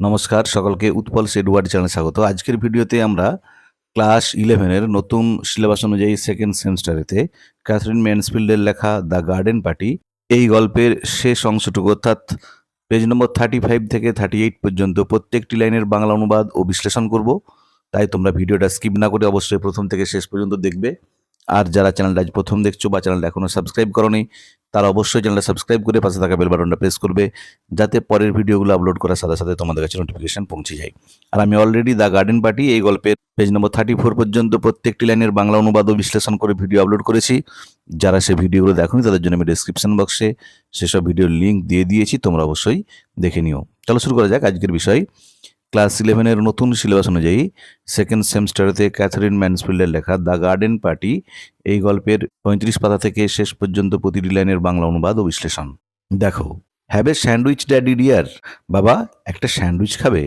নমস্কার সকলকে উৎপলস এডুওয়ার্ড চ্যানেলে স্বাগত। আজকের ভিডিওতে আমরা ক্লাস 11 এর নতুন সিলেবাস অনুযায়ী সেকেন্ড সেমিস্টারেতে ক্যাথরিন ম্যানসফিল্ডের লেখা দ্য গার্ডেন পার্টি এই গল্পের শেষ অংশটুকু অর্থাৎ পেজ নম্বর 35 থেকে 38 পর্যন্ত প্রত্যেকটি লাইনের বাংলা অনুবাদ ও বিশ্লেষণ করব। তাই তোমরা ভিডিওটা স্কিপ না করে অবশ্যই প্রথম থেকে শেষ পর্যন্ত দেখবে। আর যারা চ্যানেলটা আজ প্রথম দেখছো বা চ্যানেলটা এখনও সাবস্ক্রাইব করোনি তারা অবশ্যই চ্যানেলটা সাবস্ক্রাইব করে পাশে থাকা বেল বাটনটা প্রেস করবে, যাতে পরের ভিডিওগুলো আপলোড করার সাথে সাথে তোমাদের কাছে নোটিফিকেশন পৌঁছে যায়। আর আমি অলরেডি দ্য গার্ডেন পার্টি এই গল্পের পেজ নম্বর 34 পর্যন্ত প্রত্যেকটি লাইনের বাংলা অনুবাদ ও বিশ্লেষণ করে ভিডিও আপলোড করেছি। যারা সেই ভিডিওগুলো দেখোনি তাদের জন্য আমি ডেসক্রিপশন বক্সে সেসব ভিডিওর লিঙ্ক দিয়ে দিয়েছি, তোমরা অবশ্যই দেখে নিও। চলো শুরু করা যাক আজকের বিষয়। ক্লাস 11 এর নতুন সিলেবাস অনুযায়ী সেকেন্ড সেমিস্টারেতে ক্যাথরিন ম্যানসফিল্ডের লেখা দ্য গার্ডেন পার্টি এই গল্পের 35 পাতা থেকে শেষ পর্যন্ত প্রতিটি লাইনের বাংলা অনুবাদ ও বিশ্লেষণ। দেখো, have a sandwich daddy dear, বাবা একটা স্যান্ডউইচ খাবে?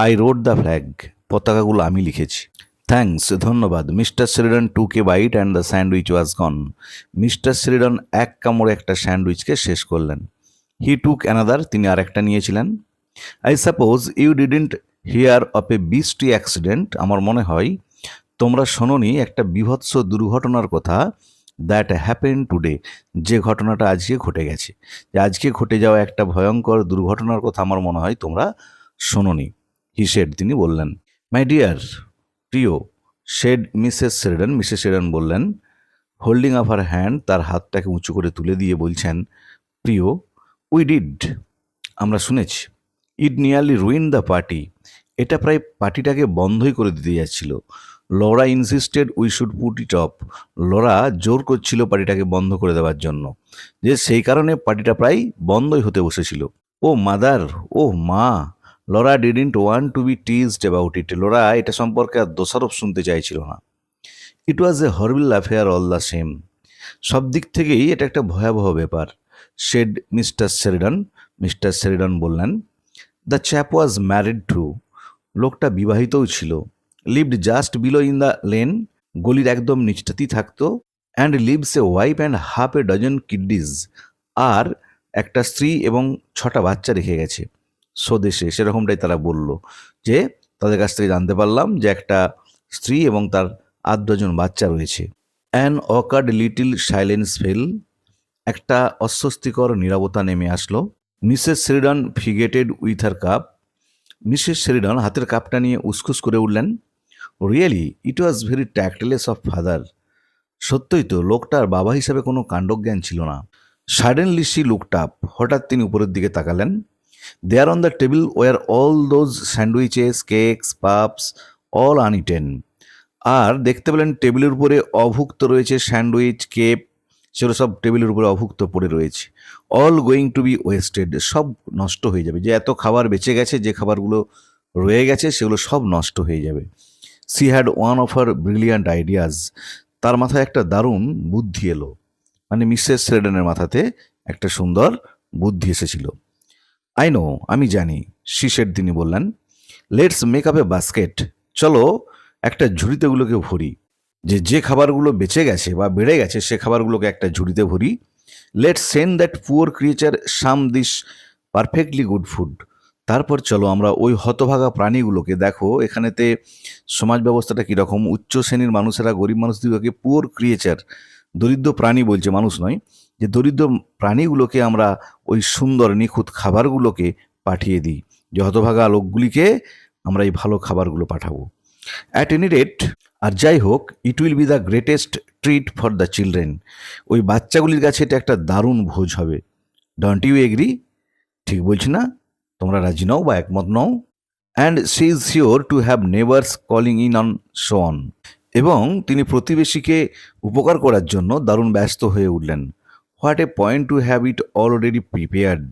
আই রোড দ্য ফ্ল্যাগ, পতাকাগুলো আমি লিখেছি। থ্যাঙ্কস, ধন্যবাদ। Mr Sheridan took a bite and the sandwich was gone, Mr Sheridan এক কামড়ে একটা স্যান্ডউইচকে শেষ করলেন। হি টুক অ্যানাদার, তিনি আর একটা নিয়েছিলেন। I suppose you didn't hear of a beastly accident, আমার মনে হয় তোমরা শোনোনি একটা বিভৎস দুর্ঘটনার কথা, দ্যাট হ্যাপেন টুডে, যে ঘটনাটা আজকে ঘটে গেছে, যে আজকে ঘটে যাওয়া একটা ভয়ঙ্কর দুর্ঘটনার কথা আমার মনে হয় তোমরা শোনোনি। হি শেড, তিনি বললেন। মাই ডিয়ার, প্রিয়। শেড মিসেস সেরিডন, মিসেস সেরিডন বললেন। হোল্ডিং আপ হার হ্যান্ড, তার হাতটাকে উঁচু করে তুলে দিয়ে বলছেন, প্রিয়। উই ডিড, আমরা শুনেছি। ইট নিয়ারলি রুইন দ্য পার্টি, এটা প্রায় পার্টিটাকে বন্ধই করে দিতে যাচ্ছিল। Laura insisted we should put it off, Laura জোর করছিল পার্টিটাকে বন্ধ করে দেওয়ার জন্য, যে সেই কারণে পার্টিটা প্রায় বন্ধই হতে বসেছিল। ও মাদার, ও মা। Laura didn't want to be teased about it, Laura এটা সম্পর্কে আর দোষারোপ শুনতে চাইছিল না। It was a horrible affair all the same, সব দিক থেকেই এটা একটা ভয়াবহ ব্যাপার। Said Mr Sheridan, Mr Sheridan বললেন। The chap was married to, লোকটা বিবাহিতও ছিল। Lived just below in the lane, গলির একদম নিচটাতেই থাকতো। And leaves a wife and half a dozen kiddies, আর একটা স্ত্রী এবং 6টা বাচ্চা রেখে গেছে স্বদেশে, সেরকমটাই তারা বলল, যে তাদের কাছ থেকে জানতে পারলাম যে একটা স্ত্রী এবং তার 8 ডজন বাচ্চা রয়েছে। An awkward little silence fell, একটা অস্বস্তিকর নীরবতা নেমে আসলো। Mrs Sheridan fidgeted with her cup, Mrs Sheridan হাতের কাপটা নিয়ে উসখুস করে উঠলেন। Really it was very tactless of father, সত্যই তো লোকটার বাবা হিসাবে কোনো কাণ্ডজ্ঞান ছিল না। সাডেনলি শি লুকড আপ, হঠাৎ তিনি উপরের দিকে তাকালেন। There on the table were all those sandwiches, cakes, puffs, all uneaten, আর দেখতে পেলেন টেবিলের উপরে অভুক্ত রয়েছে স্যান্ডউইচ, কেক, সেগুলো সব টেবিলের উপরে অভুক্ত পড়ে রয়েছে। All going to be wasted, সব নষ্ট হয়ে যাবে, যে এত খাবার বেঁচে গেছে, যে খাবারগুলো রয়ে গেছে সেগুলো সব নষ্ট হয়ে যাবে। She had one of her brilliant ideas, তার মাথায় একটা দারুণ বুদ্ধি এলো, মানে মিসেস সেরিডনের মাথাতে একটা সুন্দর বুদ্ধি এসেছিল। আই নো, আমি জানি। শি সেড, তিনি বললেন। Let's make up a basket, চলো একটা ঝুড়িতে ওগুলোকে ভরি, যে খাবারগুলো বেঁচে গেছে বা বেড়ে গেছে সে খাবারগুলোকে একটা ঝুড়িতে ভরি। Let's send that poor creature some this perfectly good food, তারপর চলো আমরা ওই হতভাগা প্রাণীগুলোকে, দেখো এখানেতে সমাজ ব্যবস্থাটা কীরকম, উচ্চ শ্রেণীর মানুষেরা গরিব মানুষদিগকে পুয়ার ক্রিয়েচার, দরিদ্র প্রাণী বলছে, মানুষ নয়, যে দরিদ্র প্রাণীগুলোকে আমরা ওই সুন্দর নিখুঁত খাবারগুলোকে পাঠিয়ে দিই, যে হতভাগা লোকগুলিকে আমরা এই ভালো খাবারগুলো পাঠাবো। অ্যাট এনি রেট, আর যাই হোক, it will be the greatest treat for the children, ওই বাচ্চাগুলির কাছে এটা একটা দারুণ ভোজ হবে। ডোন্ট ইউ এগ্রি, ঠিক বলছি না? তোমরা রাজি নও বা একমত নও? And she is sure to have neighbours calling in on so on, এবং তিনি প্রতিবেশীকে উপকার করার জন্য দারুণ ব্যস্ত হয়ে উঠলেন। What a point to have it already prepared,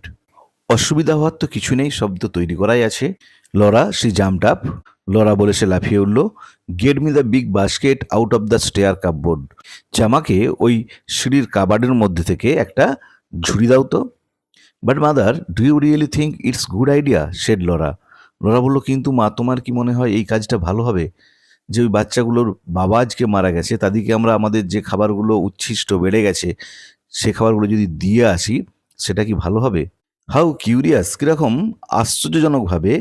অসুবিধা হওয়ার তো কিছু নেই, শব্দ তৈরি করাই আছে। Laura, she jumped up, Laura বলে সে লাফিয়ে উঠল। Get me the big basket out of the stair cupboard, জামাকে ওই সিঁড়ির কাবার্ডের মধ্যে থেকে একটা ঝুড়ি দাও তো। But mother, do you really think it's good idea, said Laura. Laura বলল, কিন্তু মা, তোমার কি মনে হয় এই কাজটা ভালো হবে, যে ওই বাচ্চাগুলোর বাবা আজকে মারা গেছে, তাদেরকে আমরা আমাদের যে খাবারগুলো উচ্ছিষ্ট বেড়ে গেছে সে খাবারগুলো যদি দিয়ে আসি, সেটা কি ভালো হবে? হাউ কিউরিয়াস, কিরকম আশ্চর্যজনকভাবে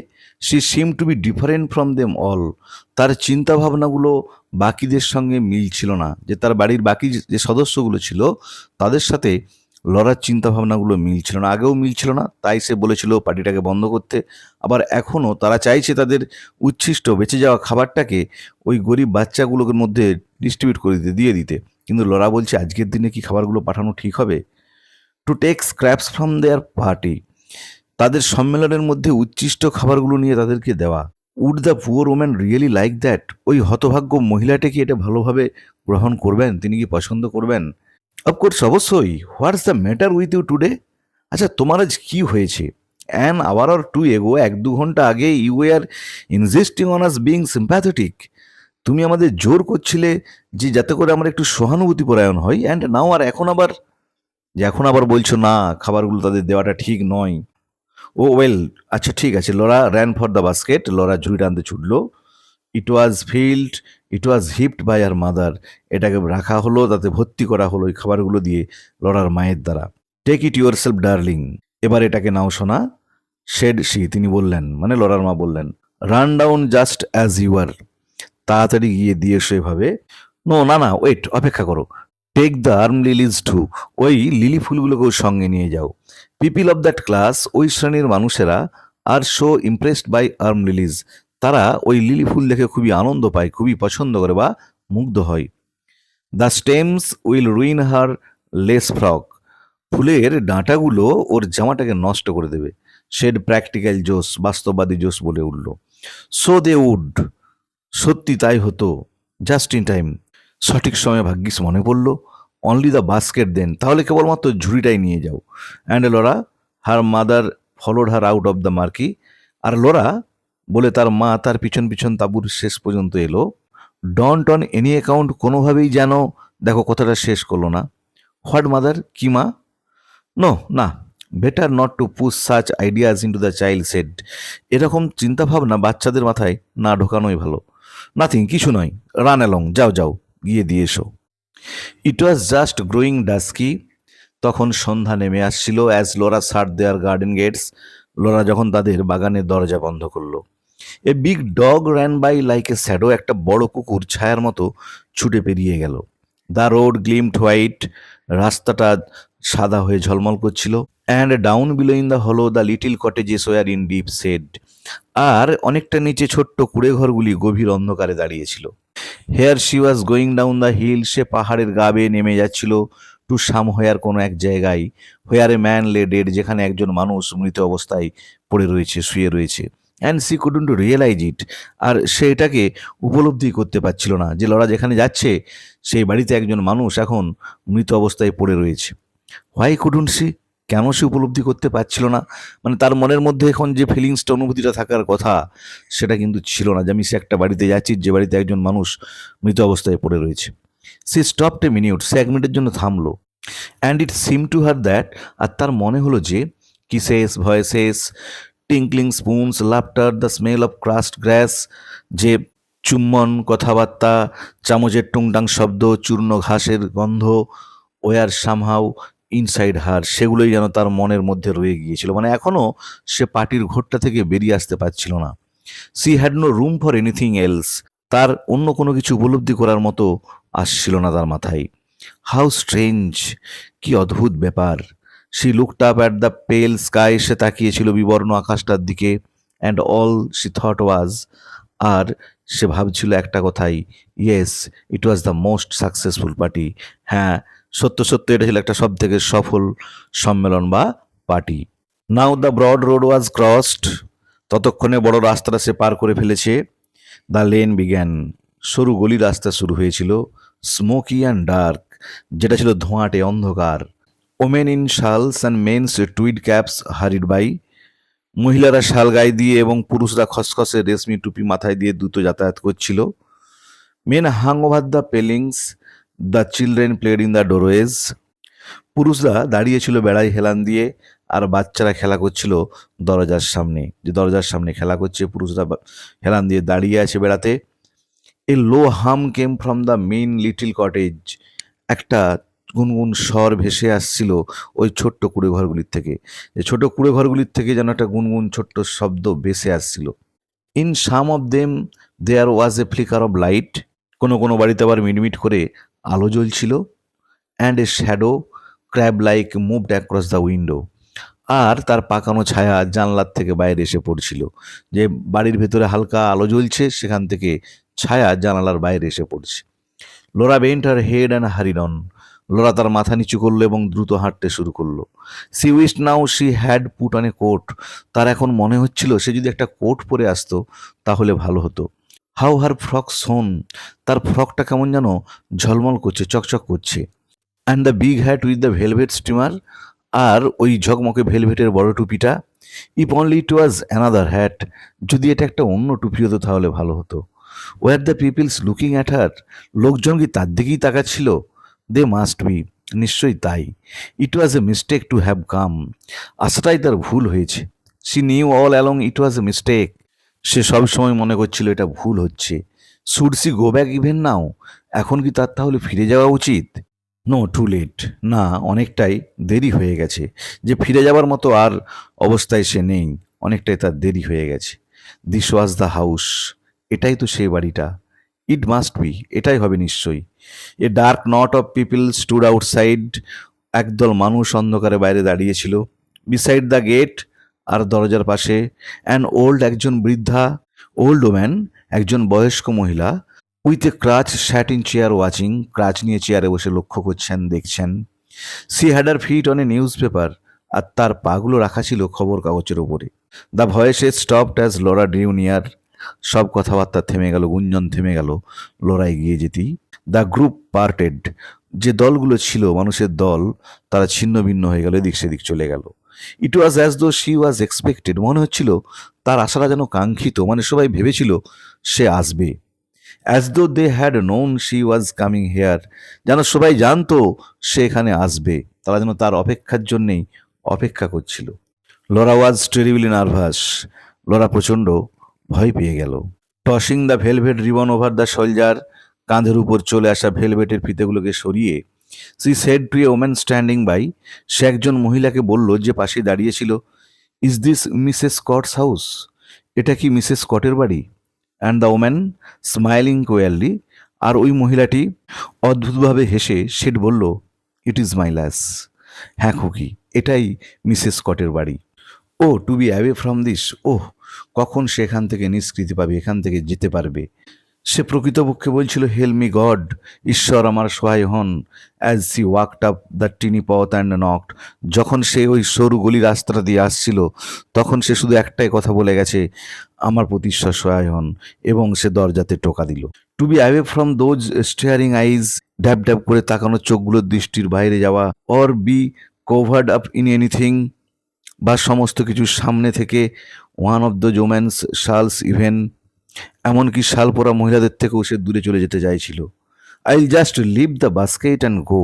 she seem to be different from them all. তার চিন্তাভাবনাগুলো বাকিদের সঙ্গে মিলছিল না, যে তার বাড়ির বাকি যে সদস্যগুলো ছিল তাদের সাথে লড়ার চিন্তাভাবনাগুলো মিলছিল না, আগেও মিলছিল না, তাই সে বলেছিল পার্টিটাকে বন্ধ করতে। আবার এখনও তারা চাইছে তাদের উচ্ছিষ্ট বেঁচে যাওয়া খাবারটাকে ওই গরিব বাচ্চাগুলোর মধ্যে ডিস্ট্রিবিউট করে দিতে, দিয়ে দিতে। কিন্তু লরা বলছে আজকের দিনে কি খাবারগুলো পাঠানো ঠিক হবে? To take scraps from their party, তাদের সম্মেলনের মধ্যে উচ্ছিষ্ট খাবারগুলো নিয়ে তাদেরকে দেওয়া। Would the poor woman really like that, ওই হতভাগ্য মহিলাটা কি এটা ভালোভাবে গ্রহণ করবেন? তিনি কি পছন্দ করবেন? অফকোর্স, অবশ্যই। What's the matter with you today? আচ্ছা, তোমার আজ কি হয়েছে? অ্যান আওয়ার অর টু এগো, 1-2 ঘন্টা আগে you are insisting on us being sympathetic, তুমি আমাদের জোর করছিলে যে যাতে করে আমরা একটু সহানুভূতি পরায়ণ হই, অ্যান্ড নাও, আর এখন আবার বলছো না, খাবারগুলো তাদের দেওয়াটা ঠিক নয়। ও ওয়েল, আচ্ছা ঠিক আছে। Laura ran for the basket, Laura ঝুড়ি টানতে ছুটলো। It was filled, it was heaped by her mother, এটাকে রাখা হলো, তাতে ভর্তি করা হলো ওই খাবারগুলো দিয়ে লরার মায়ের দ্বারা। Take it yourself darling, এবার এটাকে নাও শোনা। শেড শি, তিনি বললেন, মানে লরার মা বললেন। Run down just as you are, তাড়াতাড়ি গিয়ে দিয়ে এসো এভাবে। নো, না না, ওয়েট, অপেক্ষা করো। Take the arm lilies too, ওই লিলি ফুলগুলোকেও সঙ্গে নিয়ে যাও। পিপিল অফ দ্যাট ক্লাস, ওই শ্রেণীর মানুষেরা are so impressed by arum lilies, তারা ওই লিলি ফুল দেখে খুবই আনন্দ পায়, খুবই পছন্দ করে বা মুগ্ধ হয়। The stems will ruin her lace frock, ফুলের ডাঁটাগুলো ওর জামাটাকে নষ্ট করে দেবে। শেড প্র্যাকটিক্যাল জোস, বাস্তববাদী জোস বলে উঠল। সো দে উড, সত্যি তাই হতো। জাস্ট ইন টাইম, সঠিক সময়ে ভাগ্যিস মনে পড়ল। অনলি দ্য বাস্কেট দেন, তাহলে কেবলমাত্র ঝুড়িটাই নিয়ে যাও। And Laura, her mother followed her out of the marquee, আর লোরা বলে তার মা তার পিছন পিছন তাঁবুর শেষ পর্যন্ত এলো। ডন্ট অন এনি অ্যাকাউন্ট, কোনোভাবেই যেন, দেখো কথাটা শেষ করলো না। হোয়াট মাদার, কি মা? নো, না, better not to push such ideas into the child said, এরকম চিন্তাভাবনা বাচ্চাদের মাথায় না ঢোকানোই ভালো। নাথিং, কিছু নয়। রান অ্যালং, যাও যাও, গিয়ে দিয়ে এসো। It was just growing dusky, তখন সন্ধ্যা নেমে আসছিল। As Laura shut their garden gates, Laura যখন তাদের বাগানের দরজা বন্ধ করলো। A big dog ran by like a shadow, একটা বড় কুকুর ছায়ার মতো ছুটে পেরিয়ে গেল। দ্য রোড গ্লিমড হোয়াইট, রাস্তাটা সাদা হয়ে ঝলমল করছিল। And down below in the hollow the little cottages were in deep shade, আর অনেকটা নিচে ছোট্ট কুড়ে ঘরগুলি গভীর অন্ধকারে দাঁড়িয়েছিল। Here she was going down the hill, সে পাহাড়ের গা বেয়ে নেমে যাচ্ছিল। টু সাম হোয়ার, কোনো এক জায়গায়। হোয়ার এ ম্যান লে ডেড, যেখানে একজন মানুষ মৃত অবস্থায় পড়ে রয়েছে, শুয়ে রয়েছে। অ্যান্ড সি কুডন্ট রিয়েলাইজ ইট, আর সে এটাকে উপলব্ধি করতে পারছিল না যে লরা যেখানে যাচ্ছে সেই বাড়িতে একজন মানুষ এখন মৃত অবস্থায় পড়ে রয়েছে। হোয়াই কুডন্ট সি, কেন সে উপলব্ধি করতে পারছিল না? মানে তার মনের মধ্যে এখন যে ফিলিংসটা, অনুভূতিটা থাকার কথা, সেটা কিন্তু ছিল না, যে আমি সে একটা বাড়িতে যাচ্ছি যে বাড়িতে একজন মানুষ মৃত অবস্থায় পড়ে রয়েছে। সে স্টপড এ মিনিট, সে 1 মিনিটের জন্য থামলো। And it seem to her that, আর তার মনে হলো যে kisses, voices, tinkling spoons, laughter, the smell of crust grass, যে চুম্বন, কথাবার্তা, চামচের টুংটাং শব্দ, চূর্ণ ঘাসের গন্ধ, ওয়ার সামহাউ ইনসাইড হার, সেগুলোই যেন তার মনের মধ্যে রয়ে গিয়েছিল। মানে এখনও সে পার্টির ঘোরটা থেকে বেরিয়ে আসতে পারছিল না। She had no room for anything else, তার অন্য কোনো কিছু উপলব্ধি করার মতো আসছিল না তার মাথায়। হাউ স্ট্রেঞ্জ, কি অদ্ভুত ব্যাপার। She looked up at the pale sky, সে তাকিয়েছিল বিবর্ণ আকাশটার দিকে। And all she thought was, আর সে ভাবছিল একটা কথাই, yes, it was the most successful party. হ্যাঁ, সত্য সত্য, এটা ছিল একটা সব থেকে সফল সম্মেলন বা party. Now the broad road was crossed, ততক্ষণে বড় রাস্তাটা সে পার করে ফেলেছে। দ্য লেন বিগ্যান, সরু গলি রাস্তা শুরু হয়েছিল। স্মোকি অ্যান্ড ডার্ক, যেটা ছিল ধোঁয়াটে অন্ধকার। Women in shawls and men's tweed caps hurried by, মহিলারা শাল গায়ে দিয়ে এবং পুরুষরা খসখসে রেশমি টুপি মাথায় দিয়ে দ্রুত যাতায়াত করছিল। Men hung over the palings, the children played in the doorways, পুরুষরা দাঁড়িয়েছিল বেড়ায় হেলান দিয়ে, আর বাচ্চারা খেলা করছিল দরজার সামনে। যে দরজার সামনে খেলা করছে, পুরুষরা হেলান দিয়ে দাঁড়িয়ে আছে বেড়াতে। এ লো হাম came from the main little cottage, একটা গুনগুন স্বর ভেসে আসছিল ওই ছোট্ট কুঁড়ে ঘরগুলির থেকে। যে ছোট কুঁড়ে ঘরগুলির থেকে যেন একটা গুনগুন ছোট্ট শব্দ ভেসে আসছিল। In some of them there was a flicker of light, কোনো কোনো বাড়িতে আবার মিটমিট করে আলো জ্বলছিল। And a shadow crab like moved across the window, আর তার পাকানো ছায়া জানলার থেকে বাইরে এসে পড়ছিল। যে বাড়ির ভেতরে হালকা আলো জ্বলছে, সেখান থেকে ছায়া জানালার বাইরে এসে পড়ছে। Laura bent her head and hurried on, Laura তার মাথা নিচু করলো এবং দ্রুত হাঁটতে শুরু করলো। She wish now she had put on a coat, তার এখন মনে হচ্ছিল সে যদি একটা কোট পরে আসতো তাহলে ভালো হতো। হাউ হার ফ্রক সোন, তার ফ্রকটা কেমন যেন ঝলমল করছে, চকচক করছে। And the big hat with the velvet streamer, আর ওই ঝকমকে ভেলভেটের বড় টুপিটা। If only it was another hat, যদি এটা একটা অন্য টুপি হতো তাহলে ভালো হতো। Were the peoples looking at her, লোকজন কি তার দিকেই তাকাচ্ছিল? দে মাস্ট বি, নিশ্চয়ই তাই। It was a mistake to have come, আসাটাই তার ভুল হয়েছে। She knew all along it was a mistake, সে সব সময় মনে করছিল এটা ভুল হচ্ছে। Should she go back even now, এখন কি তার তাহলে ফিরে যাওয়া উচিত? নো, টু লেট, না অনেকটাই দেরি হয়ে গেছে। যে ফিরে যাবার মতো আর অবস্থায় সে নেই, অনেকটাই তার দেরি হয়ে গেছে। দিস ওয়াজ দ্য হাউস, এটাই তো সেই বাড়িটা। ইট মাস্ট বি, এটাই হবে নিশ্চয়ই। A dark not of people stood outside, একদল মানুষ অন্ধকারে বাইরে দাঁড়িয়েছিল। বিসাইড দ্য গেট, আর দরজার পাশে। অ্যান ওল্ড, একজন বৃদ্ধা। ওল্ড ওম্যান, একজন বয়স্ক মহিলা। With a crutch sat in chair watching, crutch নিয়ে চেয়ারে বসে লক্ষ্য করছেন, দেখছেন। She had her feet on a newspaper, আর তার পাগুলো রাখা ছিল খবর কাগজের ওপরে। The voices stopped as Laura drew near, সব কথাবার্তা থেমে গেল, গুঞ্জন থেমে গেল লোরা এগিয়ে যেতেই। দ্য গ্রুপ পার্টেড, যে দলগুলো ছিল, মানুষের দল, তারা ছিন্ন ভিন্ন হয়ে গেল, এদিক সেদিক চলে গেল। It was as though she was expected, মনে হচ্ছিল তার আশাটা যেন কাঙ্ক্ষিত, মানে সবাই ভেবেছিল সে আসবে। As though they had known she was coming here, যেন সবাই জানতো সে এখানে আসবে, তারা যেন তার অপেক্ষার জন্যেই অপেক্ষা করছিল। Laura was terribly nervous, Laura প্রচণ্ড ভয় পেয়ে গেল। Tossing the velvet ribbon over the shoulder, কাঁধের উপর চলে আসা ভেলভেটের ফিতেগুলোকে সরিয়ে। She said to a woman standing by, সে একজন মহিলাকে বলল যে পাশে দাঁড়িয়েছিল, is this Mrs Scott's house, এটা কি মিসেস স্কটের বাড়ি? And the woman smiling queerly, আর ওই মহিলাটি অদ্ভুতভাবে হেসে সেট বলল, ইট ইজ মাই ল্যাস, হ্যাঁ খুকি, এটাই মিসেস স্কটের বাড়ি। Oh to be away from this, ওহ, কখন সে এখান থেকে নিষ্কৃতি পাবে, এখান থেকে যেতে পারবে। সে প্রকৃতপক্ষে বলছিল, হেল মি গড, ঈশ্বর আমার সহায় হন। As she walked up the tiny পথ অ্যান্ড নকড, যখন সে ওই সরু গলি রাস্তাটা দিয়ে আসছিল, তখন সে শুধু একটাই কথা বলে গেছে, আমার প্রতি ঈশ্বর সহায় হন, এবং সে দরজাতে টোকা দিল। To be away from those staring eyes, ড্যাব ড্যাব করে তাকানো চোখগুলোর দৃষ্টির বাইরে যাওয়া। Or be covered up in anything, বা সমস্ত কিছু সামনে থেকে। One of the women's shawls even, এমনকি শাল পরা মহিলাদের থেকেও সে দূরে চলে যেতে চাইছিল। I just leave the basket and go,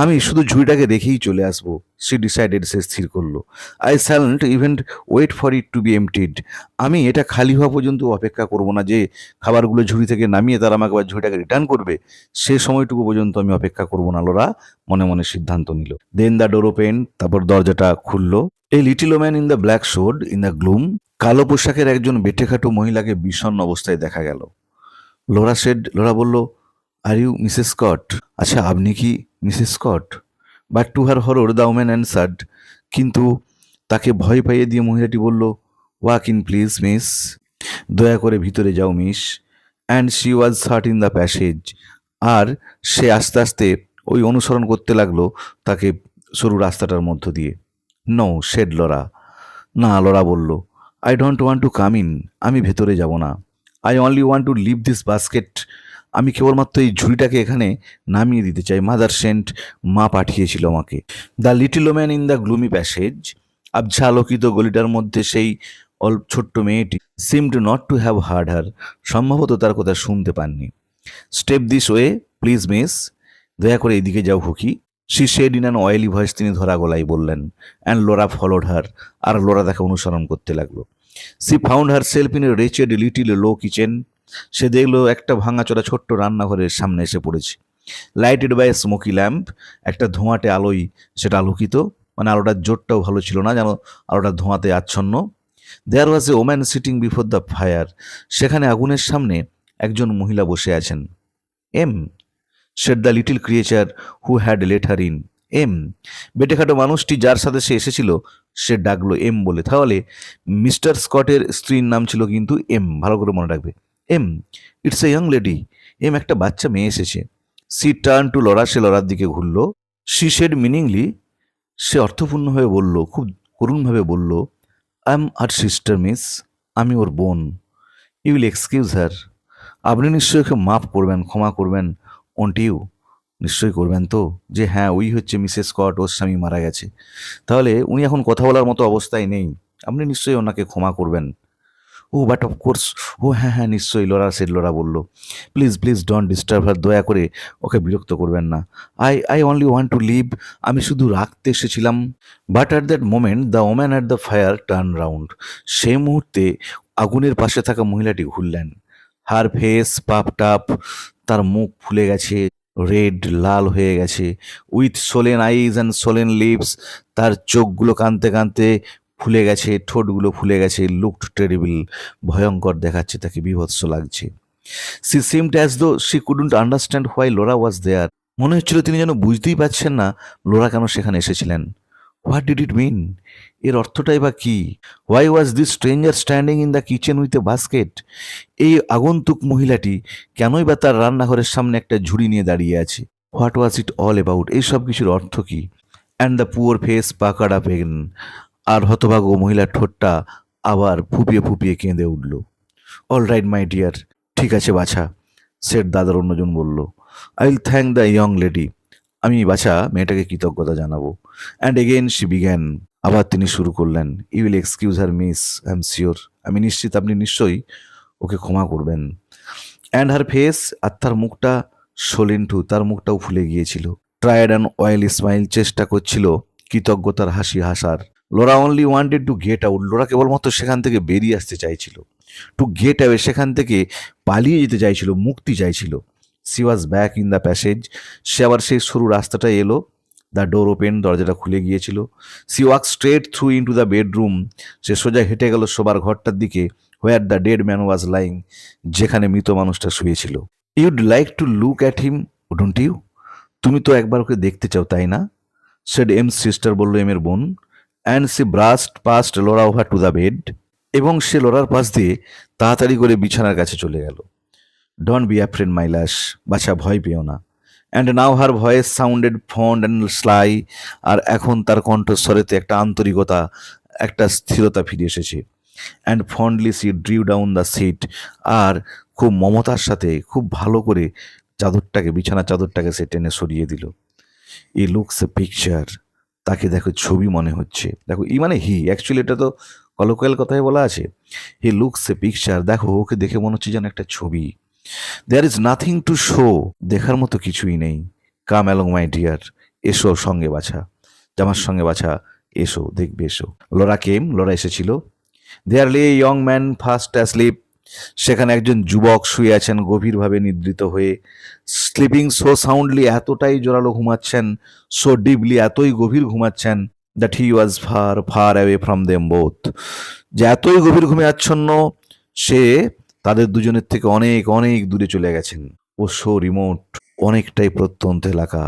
আমি শুধু ঝুড়িটাকে রেখেই চলে আসবো। সে ডিসাইডেড, সে স্থির করলো। I shan't even wait for it to be emptied, আমি এটা খালি হওয়া পর্যন্ত অপেক্ষা করব না, যে খাবারগুলো ঝুড়ি থেকে নামিয়ে তারা আমাকে আবার ঝুড়িটাকে রিটার্ন করবে, সে সময়টুকু পর্যন্ত আমি অপেক্ষা করব না। লোরা মনে মনে সিদ্ধান্ত নিল। দেন দ্য ডোর ওপেন, তারপর দরজাটা খুললো। A little woman in the black showed in the gloom, কালো পোশাকের একজন বেঁটেখাটো মহিলাকে বিষণ্ণ অবস্থায় দেখা গেল। লোরা বলল, আর ইউ মিসেস স্কট, আচ্ছা আপনি কি Mrs Scott? But to her horror the woman answered, কিন্তু তাকে ভয় পাইয়ে দিয়ে মহিলাটি বলল, ওয়াক ইন প্লিজ মিস, দয়া করে ভিতরে যাও miss. And she was shut in the passage, আর সে আস্তে আস্তে ওই অনুসরণ করতে লাগলো তাকে সরু রাস্তাটার মধ্য দিয়ে। নো শেড লোরা, না, লোরা বলল, I don't want to come in, আমি ভেতরে যাব না। I only want to leave this basket, আমি কেবলমাত্র এই ঝুড়িটাকে এখানে নামিয়ে দিতে চাই, মাদার সেন্ট, মা পাঠিয়েছিল আমাকে। The little woman in the gloomy passage, আবছা আলোকিত গলিটার মধ্যে সেই ছোট্ট মেয়েটি seemed not to have heard her, সম্ভবত তার কথা শুনতে পাননি। Step this way please miss, দয়া করে এদিকে যাও খুকি। She said in an oily voice, তিনি ধরা গলায় বললেন। অ্যান্ড লোরা ফলোড হার, আর লোরা তাকে অনুসরণ করতে লাগলো। She found herself in a wretched little low kitchen, সে দেখলো একটা ভাঙাচোরা ছোট্ট রান্নাঘরের সামনে এসে পড়েছে। লাইটেড বাই স্মোকি ল্যাম্প, একটা ধোঁয়াটে আলোয় সেটা আলোকিত, মানে আলোটার জোরটাও ভালো ছিল না, যেন আলোটা ধোঁয়াতে আচ্ছন্ন। There was a woman sitting before the fire, সেখানে আগুনের সামনে একজন মহিলা বসে আছেন। Em, said the little creature who had let her in. Em, বেটেখাটো মানুষটি যার সাথে সে এসেছিল সে ডাকলো এম বলে। তাহলে মিস্টার স্কটের স্ত্রীর নাম ছিল কিন্তু এম, ভালো করে মনে রাখবে। Em, it's a young lady. Em, একটা বাচ্চা মেয়ে এসেছে। সি টার্ন টু লরা, সে লরার দিকে ঘুরল। সি শেড মিনিংলি, সে অর্থপূর্ণভাবে বলল, খুব করুণভাবে বলল, I am her sister miss, আমি ওর বোন। ইউ উইল এক্সকিউজ হার, আপনি নিশ্চয়ই ওকে মাফ করবেন, ক্ষমা করবেন। ওন্ট ইউ, নিশ্চয়ই করবেন তো, যে হ্যাঁ ওই হচ্ছে মিসেস স্কট, ওর স্বামী মারা গেছে, তাহলে উনি এখন কথা বলার মতো অবস্থায় নেই, আপনি নিশ্চয়ই ওনাকে ক্ষমা করবেন। ও বাট অফ কোর্স, ও হ্যাঁ হ্যাঁ নিশ্চয়ই, লরা বলল। Please please don't disturb her, দয়া করে ওকে বিরক্ত করবেন না। I only want to leave, আমি শুধু রাখতে এসেছিলাম। But at that moment the woman at the fire turn round, সেই মুহূর্তে আগুনের পাশে থাকা মহিলাটি ঘুরলেন। হার ফেস পাপড আপ, তার মুখ ফুলে গেছে, রেড লাল হয়ে গেছে। With swollen eyes and swollen lips, তার চোখগুলো কাঁদতে কাঁদতে ফুলে গেছে, ঠোঁটগুলো ফুলে গেছে। লুকড টেরিবল, ভয়ঙ্কর দেখাচ্ছে, তাকে বিভৎস লাগছে। She seemed as though she couldn't understand why Laura was there, মনে হচ্ছিল তিনি যেন বুঝতেই পারছেন না লোরা কেন সেখানে এসেছিলেন। হোয়াট ডিড ইট মিন, এর অর্থটাই বা কি? Why was this stranger standing in the kitchen with a basket, এই আগন্তুক মহিলাটি কেনই বা তার রান্নাঘরের সামনে একটা ঝুড়ি নিয়ে দাঁড়িয়ে আছে? What was it all about, এই সব কিছুর অর্থ কি? And the poor face puckered up again, আর হতভাগ্য মহিলার ঠোঁটটা আবার ফুপিয়ে ফুপিয়ে কেঁদে উঠল। অল রাইট মাই ডিয়ার, ঠিক আছে বাছা, সেট দাদার অন্যজন বলল। I will thank the young lady, আমি বাছা মেয়েটাকে কৃতজ্ঞতা জানাবো। অ্যান্ড এগেইন শি বিগ্যান, আবার তিনি শুরু করলেন। You will excuse her miss, I am sure, আমি নিশ্চিত আপনি নিশ্চয়ই ওকে ক্ষমা করবেন। অ্যান্ড হার ফেস, আর তার মুখটা সোলেন্টু, তার মুখটাও ফুলে গিয়েছিল। ট্রায়েড অ্যান্ড অয়েল স্মাইল, চেষ্টা করছিল কৃতজ্ঞতার হাসি হাসার। LORA only wanted to get out, LORA কেবলমাত্র সেখান থেকে বেরিয়ে আসতে চাইছিল। টু গেট অ্যাওয়ে, সেখান থেকে পালিয়ে যেতে চাইছিল, মুক্তি চাইছিল। She was back in the passage, সে আবার সেই সরু রাস্তাটায় এলো। দ্য ডোর ওপেন, দরজাটা খুলে গিয়েছিল। She walk straight through into the bedroom, সে সোজা হেঁটে গেল শোবার ঘরটার দিকে। Where the dead man was lying, যেখানে মৃত মানুষটা শুয়েছিল। You'd like to look at him don't you, তুমি তো একবার ওকে দেখতে চাও তাই না? সেড এম সিস্টার, বলল এমের বোন। And she brushed past Laura over to the bed, এবং সে লোরার পাশ দিয়ে তাড়াতাড়ি করে বিছানার কাছে চলে গেল। ডোন্ট বি অ্যাফ্রেড মাই ল্যাশ, বাছা ভয় পেও না। And now her voice sounded fond and sly, আর এখন তার কণ্ঠস্বরেতে একটা আন্তরিকতা, একটা স্থিরতা ফিরে এসেছে। And fondly she drew down the seat, আর খুব মমতার সাথে খুব ভালো করে চাদরটাকে, বিছানার চাদরটাকে সে টেনে সরিয়ে দিল। ই লুকস এ পিকচার, তাকে দেখো ছবি মনে হচ্ছে। দেখো ই মানে হি, অ্যাকচুয়ালি এটা তো কলোকিয়াল কথায় বলা আছে। হি লুকস এ পিকচার, দেখো ওকে দেখে মনে হচ্ছে যেন একটা ছবি। There is nothing to show, দেখার মতো কিছুই নেই। কাম অ্যালং মাই ডিয়ার, এসো সঙ্গে বাছা, জামার সঙ্গে বাছা, এসো দেখবে এসো। লোরা কেম, লোরা এসেছিল। দেয়ার লে ইয়ং ম্যান ফাস্ট অ্যাসলিপ, সেখানে একজন যুবক শুয়ে আছেন গভীরভাবে নিদ্রিত হয়ে। স্লিপিং সো সাউন্ডলি, এতটাই জোরালো ঘুমাচ্ছেন। সো ডিপলি, এতই গভীর ঘুমাচ্ছেন। That he was far far away from them both, যে এতই গভীর ঘুমে আচ্ছন্ন, সে তাদের দুজনের থেকে অনেক অনেক দূরে চলে গেছেন। ও সো রিমোট, অনেকটাই প্রত্যন্ত এলাকা।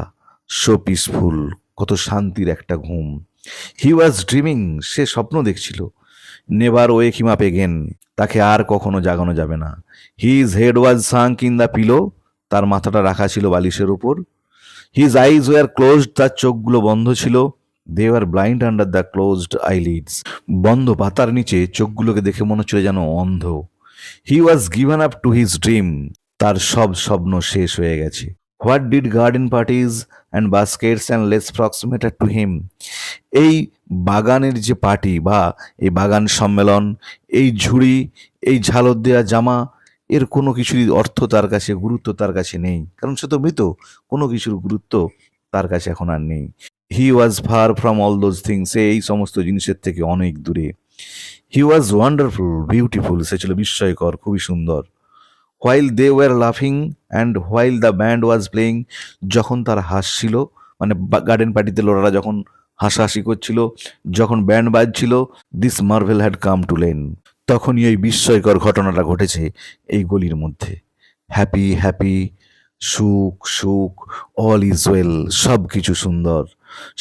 সো পিসফুল, কত শান্তির একটা ঘুম। হি ওয়াজ ড্রিমিং, সে স্বপ্ন দেখছিল। নেভার ওয়েক হিম আপ এগেন, তাকে আর কখনো জাগানো যাবে না। His head was sunk in the pillow, তার মাথাটা রাখা ছিল বালিশের উপর। হিজ আইজ ওয়ার ক্লোজড, তার চোখগুলো বন্ধ ছিল। They were blind under the closed eyelids, বন্ধ পাতার নিচে চোখগুলোকে দেখে মনে হচ্ছিল যেন অন্ধ। He was given up to his dream, তার সব স্বপ্ন শেষ হয়ে গেছে। What did garden parties and baskets and lace frocks matter to him, এই বাগানের যে পার্টি বা এই বাগান সম্মেলন, এই ঝুড়ি, এই ঝালর দেওয়া জামা, এর কোনো কিছুরই অর্থ তার কাছে, গুরুত্ব তার কাছে নেই, কারণ সে তো মৃত। কোনো কিছুর গুরুত্ব তার কাছে এখন আর নেই। He was far from all those things, সে এই সমস্ত জিনিসের থেকে অনেক দূরে। হি ওয়াজ ওয়ান্ডারফুল বিউটিফুল, সে ছিল বিস্ময়কর, খুবই সুন্দর। হোয়াইল দে ওয়ার লাফিং and while the band was playing, যখন তারা হাসছিল, মানে গার্ডেন পার্টিতে লোরারা যখন হাসাহাসি করছিল, যখন ব্যান্ড বাজছিল, this marvel had come to lane, তখনই এই বিস্ময়কর ঘটনাটা ঘটেছে এই গলির মধ্যে। হ্যাপি হ্যাপি, সুখ সুখ, অল ইজ ওয়েল, সব কিছু সুন্দর।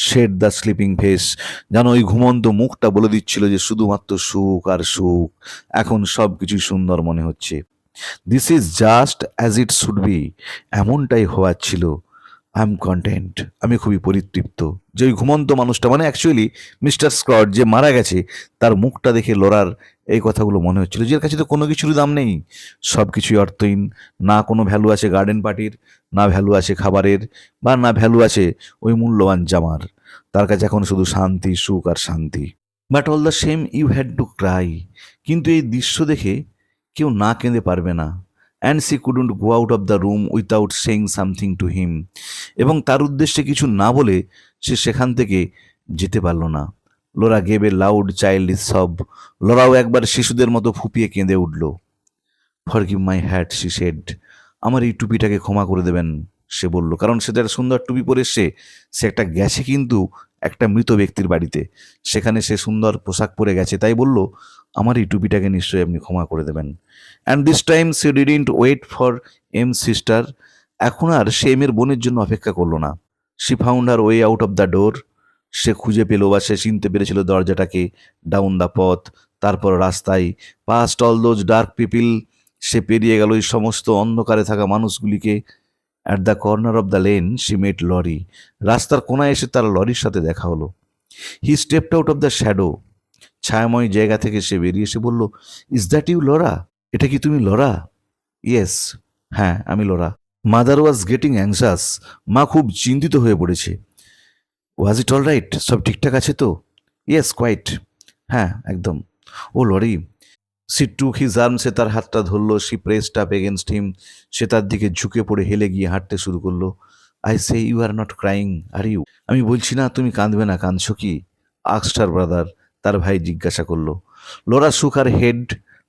শেড দ্য স্লিপিং ফেস, যেন ওই ঘুমন্ত মুখটা বলে দিচ্ছিল যে শুধুমাত্র সুখ আর সুখ, এখন সব কিছুই সুন্দর মনে হচ্ছে। This is just as it should be, এমনটাই হওয়ার ছিল। আই এম কন্টেন্ট, আমি খুবই পরিতৃপ্ত। যে ওই ঘুমন্ত মানুষটা, মানে অ্যাকচুয়ালি মিস্টার স্কট যে মারা গেছে, তার মুখটা দেখে লোরার এই কথাগুলো মনে হচ্ছিল যে এর কাছে তো কোনো কিছুরই দাম নেই, সব কিছুই অর্থহীন, না কোনো ভ্যালু আছে গার্ডেন পার্টির, না ভ্যালু আছে খাবারের, বা না ভ্যালু আছে ওই মূল্যবান জামার। তার কাছে এখন শুধু শান্তি, সুখ আর শান্তি। But all the same you had to cry, কিন্তু এই দৃশ্য দেখে কেউ না কেঁদে পারবে না। And she couldn't go out of the room without saying something to him, এবং তার উদ্দেশ্যে কিছু না বলে সে সেখান থেকে যেতে পারল না। Laura gave a loud child sob, লোরাও একবার শিশুদের মতো ফুপিয়ে কেঁদে উঠল। Forgive my hat she said, আমার এই টুপিটাকে ক্ষমা করে দেবেন, সে বলল। কারণ সে একটা সুন্দর টুপি পরে এসছে, সে একটা গেছে কিন্তু একটা মৃত ব্যক্তির বাড়িতে, সেখানে সে সুন্দর পোশাক পরে গেছে, তাই বলল আমার এই টুপিটাকে নিশ্চয়ই আপনি ক্ষমা করে দেবেন। And this time she didn't wait for Em sister, এখন আর সে এমের বোনের জন্য অপেক্ষা করলো না। She found her way out of the door, সে খুঁজে পেল বা সে চিনতে পেরেছিল দরজাটাকে, ডাউন দ্য পথ, তারপর রাস্তায়, past all those dark people, সে পেরিয়ে গেল ওই সমস্ত অন্ধকারে থাকা মানুষগুলিকে। At the corner of the lane she met Laurie, রাস্তার কোনায় এসে তার লরির সাথে দেখা হলো। He stepped out of the shadow, ছায়াময় জায়গা থেকে সে বেরিয়ে এসে বলল, ইজ দ্যাট ইউ লোরা, এটা কি তুমি লোরা? ইয়েস, হ্যাঁ আমি LORA. Mother was getting anxious, মা খুব চিন্তিত হয়ে পড়েছে। ওয়াজ ইট অল রাইট, সব ঠিকঠাক আছে তো? ইয়েস কোয়াইট, হ্যাঁ একদম। Oh Laurie, she took his arm, সে তার হাতটা ধরলো। She pressed up against him, সে তার দিকে ঝুঁকে পড়ে হেলে গিয়ে হাঁটতে শুরু করলো। I say you are not crying are you, আমি বলছি না তুমি কাঁদবে না, কাঁদছো কি? আস্কড হার ব্রাদার, তার ভাই জিজ্ঞাসা করলো। লোরা শুক হার হেড,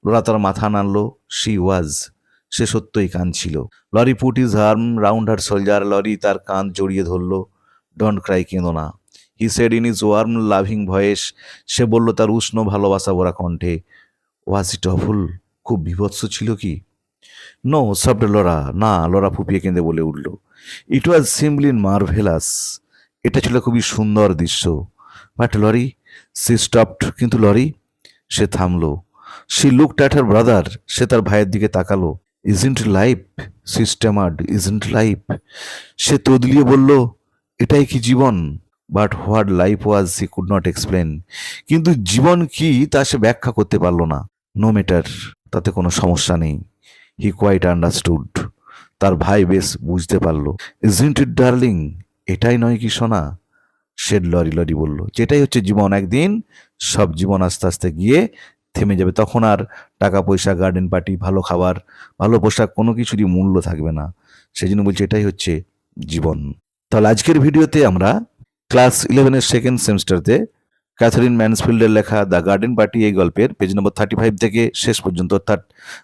লোরা তার মাথা নাড়লো। শি ওয়াজ, সে সত্যই কাঁদছিল। Laurie put his arm round her shoulder, Laurie তার কাঁধ জড়িয়ে ধরলো। ডোন্ট ক্রাই, কেঁদো না। He said in his warm loving voice, সে বলল তার উষ্ণ ভালোবাসা ভরা কণ্ঠে। ওয়াজ ইট অফুল, খুব বিভৎস ছিল কি? নো সফট লোরা, না, লোরা ফুপিয়ে কেঁদে বলে উঠল। ইট ওয়াজ সিম্পলি মার্ভেলাস, এটা ছিল খুবই সুন্দর দৃশ্য। বাট লরি, সি স্টপড, কিন্তু লরি, সে থামলো। She looked at her brother, সে তার ভাইয়ের দিকে তাকালো। Isn't life, she stammered, isn't life, সে তোদলিয়ে বলল, এটাই কি জীবন? But what life was she could not explain, কিন্তু জীবন কি তা সে ব্যাখ্যা করতে পারল না। নো ম্যাটার, তাতে কোনো সমস্যা নেই। হি কোয়াইট আন্ডারস্টুড, তার ভাই বেশ বুঝতে পারল। ইজন্ট ইট ডার্লিং, এটাই নয় কি সোনা? শেড লরি, লরি বলল, যেটাই হচ্ছে জীবন, একদিন সব জীবন আস্তে আস্তে গিয়ে থেমে যাবে, তখন আর টাকা পয়সা, গার্ডেন পার্টি, ভালো খাবার, ভালো পোশাক, কোনো কিছুরই মূল্য থাকবে না। সেই জন্য বলছে এটাই হচ্ছে জীবন। তাহলে আজকের ভিডিওতে আমরা ক্লাস 11-এর সেকেন্ড সেমিস্টারতে ক্যাথারিন ম্যানসফিল্ডের লেখা দ্য গার্ডেন পার্টি এই গল্পের পেজ নম্বর 35 থেকে শেষ পর্যন্ত, অর্থাৎ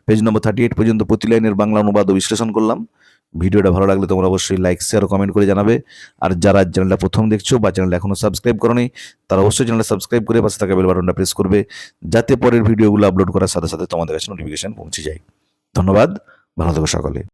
পেজ নম্বর 38 পর্যন্ত প্রতি লাইনের বাংলা অনুবাদ ও বিশ্লেষণ করলাম। ভিডিওটা ভালো লাগলে তোমরা অবশ্যই লাইক, শেয়ার ও কমেন্ট করে জানাবে। আর যারা চ্যানেলটা প্রথম দেখছো বা চ্যানেলটা এখনো সাবস্ক্রাইব করোনি, তারা অবশ্যই চ্যানেলটা সাবস্ক্রাইব করে পাশে থাকা বেল বাটনটা প্রেস করবে, যাতে পরের ভিডিওগুলো আপলোড করার সাথে সাথে তোমাদের কাছে নোটিফিকেশন পৌঁছে যায়। ধন্যবাদ, ভালো থেকো সকলে।